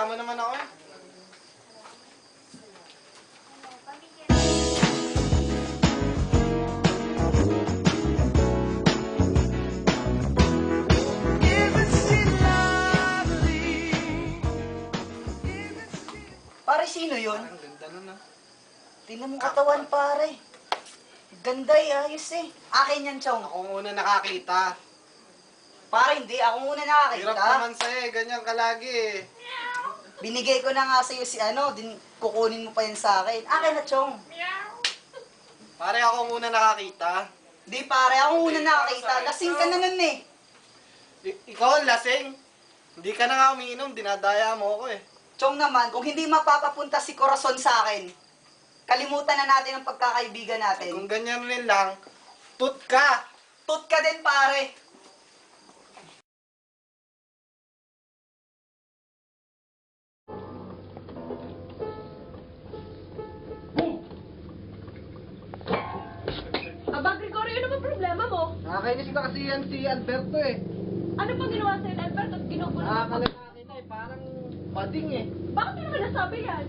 mo naman ako eh. Pare, sino yun? Ang ganda nun ah. Tingnan mo katawan, pare. Ganda ayos eh. Akin yan, Chong. Ako ang una nakakita. Pare, hindi. Ako muna Hirap nakakita. naman sa'yo eh, ganyan ka lagi eh. Binigay ko na nga sa'yo si kukunin mo pa yan sa akin. Akin na, Chong. Pare, ako ang una nakakita. Di, pare. Ako muna nakakita. Lasing ka na nun eh. Ikaw ang lasing. Hindi ka na nga umiinom, dinadaya mo ako eh. Chong naman, kung hindi mapapapunta si Corazon sa akin, kalimutan na natin ang pagkakaibigan natin. Kung ganyan rin lang, tut ka! Tut ka din, pare. Aba, Gregorio, ano ba problema mo? Nakakainis na kasi yan si Alberto eh. Ano pa ginawa sa'yo, Albert, at ginugulo mo? Nakakalaki na eh, parang bading eh. Bakit mo naman nasabi yan?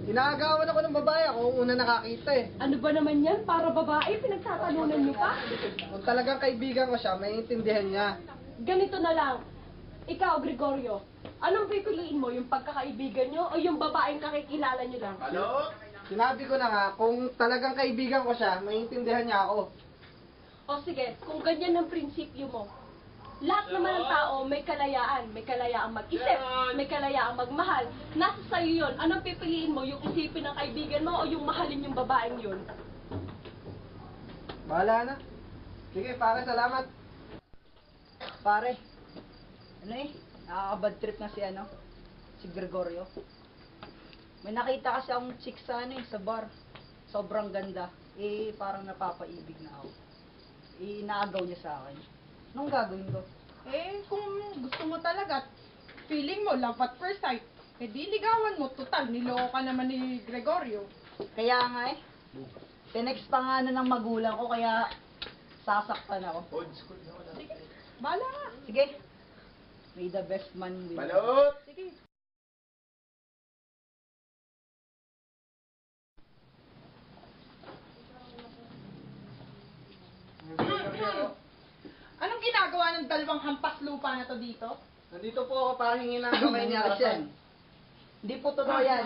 Inaagawan ako ng babae, ako ang una nakakita eh. Ano ba naman yan? Para babae, pinagtatalunan niyo pa? Kung talagang kaibigan ko siya, may intindihan niya. Ganito na lang. Ikaw, Gregorio, anong pipiliin mo? Yung pagkakaibigan niyo o yung babaeng kakikilala niyo lang? Sinabi ko na nga, kung talagang kaibigan ko siya, may intindihan niya ako. O sige, kung ganyan ang prinsipyo mo, lahat naman ng tao may kalayaan. May kalayaang mag-isip, may kalayaang magmahal. Nasa sa'yo yun. Anong pipiliin mo? Yung isipin ng kaibigan mo o yung mahalin yung babaeng yun? Bahala na. Sige, pare, salamat. Pare, nakaka-bad trip na si Gregorio. May nakita kasi akong chick sa bar. Sobrang ganda. Parang napapaibig na ako. Inaagaw niya sa akin. Anong gagawin ko? Kung gusto mo talaga, feeling mo, love at first sight, di ligawan mo, total, niloko ka naman ni Gregorio. Kaya nga tinext pa nga ng magulang ko, kaya sasaktan ako. Sige, bahala nga. Sige, may the best man win. Balot! Sige. Anong ginagawa ng dalawang hampas lupa na to dito? Nandito po ako para hingin ng Ano kamay niya. nangyari yan? Hindi po totoo yan.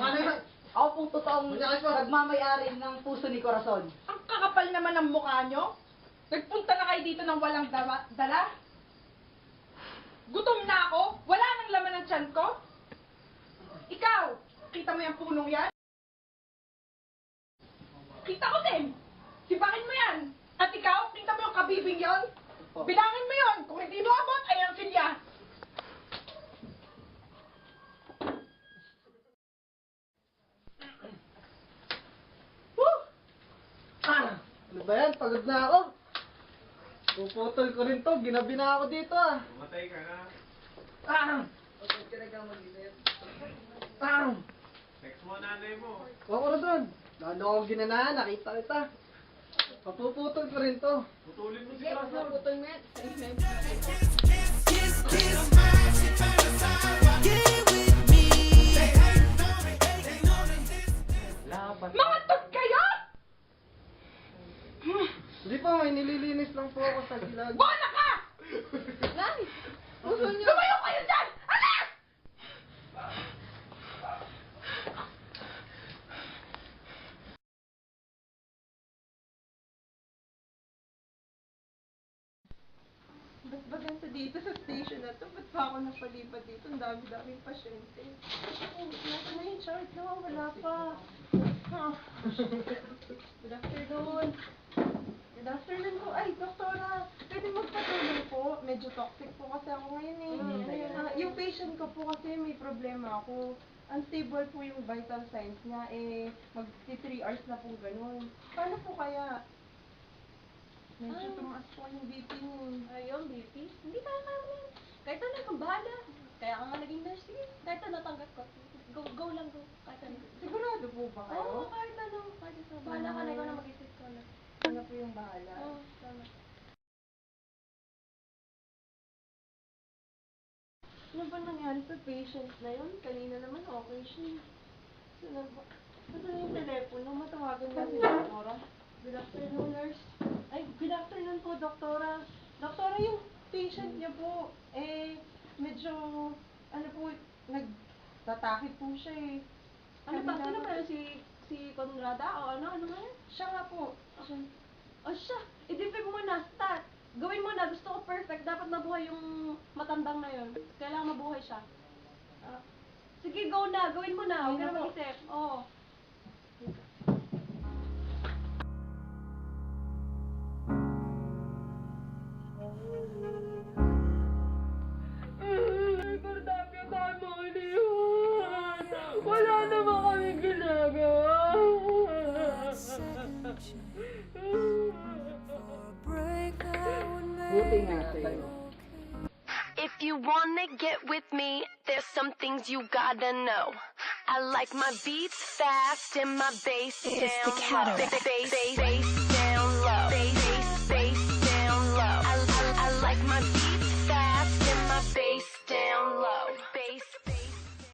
Ako pong totoong Manyakas po. nagmamayari ng puso ni Corazon. Ang kakapal naman ng mukha nyo. Nagpunta na kayo dito ng walang dala. Gutom na ako. Wala nang laman ng tiyan ko. Ikaw, kita mo yung punong yan? Kita ko din. Sipakin mo yan. At ikaw, kita mo yung kabibing yon? Bilangin mo yon. Kung hindi mo abot, ayan silya. Ano ba yan? Pagod na ako. Puputol ko rin to. Ginabi na ako dito ah. Matay ka na. Pagod ka na ka mag-isip. Text mo nanay mo. Huwag ko na doon. Lalo akong ginanahan. Nakita kita. Papuputol ko rin to. Putulin mo si Corazon. Putol mo yan. Lapat. Mga tot kayo! Hindi pa, may nililinis lang po ako sa gilag. Bola ka! Nay! Lumayo kayo dyan! Alas! Ba't ba ganito dito sa station na to? Ba't pa ako napalipat dito? Ang dami-daming pasyente. Oh, nasa na yung chart? No, wala pa. Huh. Good afternoon. Good afternoon po. Ay, doktora, pwede magpatulong po. Medyo toxic po kasi ako ngayon eh. Yung patient ko po kasi may problema ako. Unstable po yung vital signs niya. Mag-3 hours na po ganun. Paano po kaya? Medyo tumaas po yung BP niyo. Ayun, BP. Hindi kaya kaya. Kahit ano, kang bahala. Kaya ka nga naging nurse. Sige, kahit ano, tanggap ko. Go lang, go. Kahit ano. Sigurado po ba kayo? Oo, kahit ano. Kahit ano. Bahala ka na, ikaw na mag-isip ko na. Ano po yung bahala? Oo, tama. Ano ba nangyari sa patient na yun? Kanina naman okay siya. Ano ba? Ito na yung telepono. Matawagan namin si Doktora. Good afternoon, nurse. Ay, good afternoon po, Doktora. Doktora, yung patient niya po, medyo, ano po, nagtatakit po siya eh. Ano ba? Sino ba dapat- yun? Si Conrada? O ano? Ano nga yun? Siya nga po. Siya. O siya, i-defib mo na, stat. Gawin mo na, gusto ko perfect. Dapat mabuhay yung matandang na yun. Kailangan mabuhay siya. Ah, Sige, go na. Gawin mo na. Huwag Ayun ka na na po. mag-isip. Oo. Importante ba mo iniwan? Wala naman kami ginagawa. Buti nga sa'yo. If you wanna get with me, there's some things you gotta know. I like my beats fast and my bass down low. Bass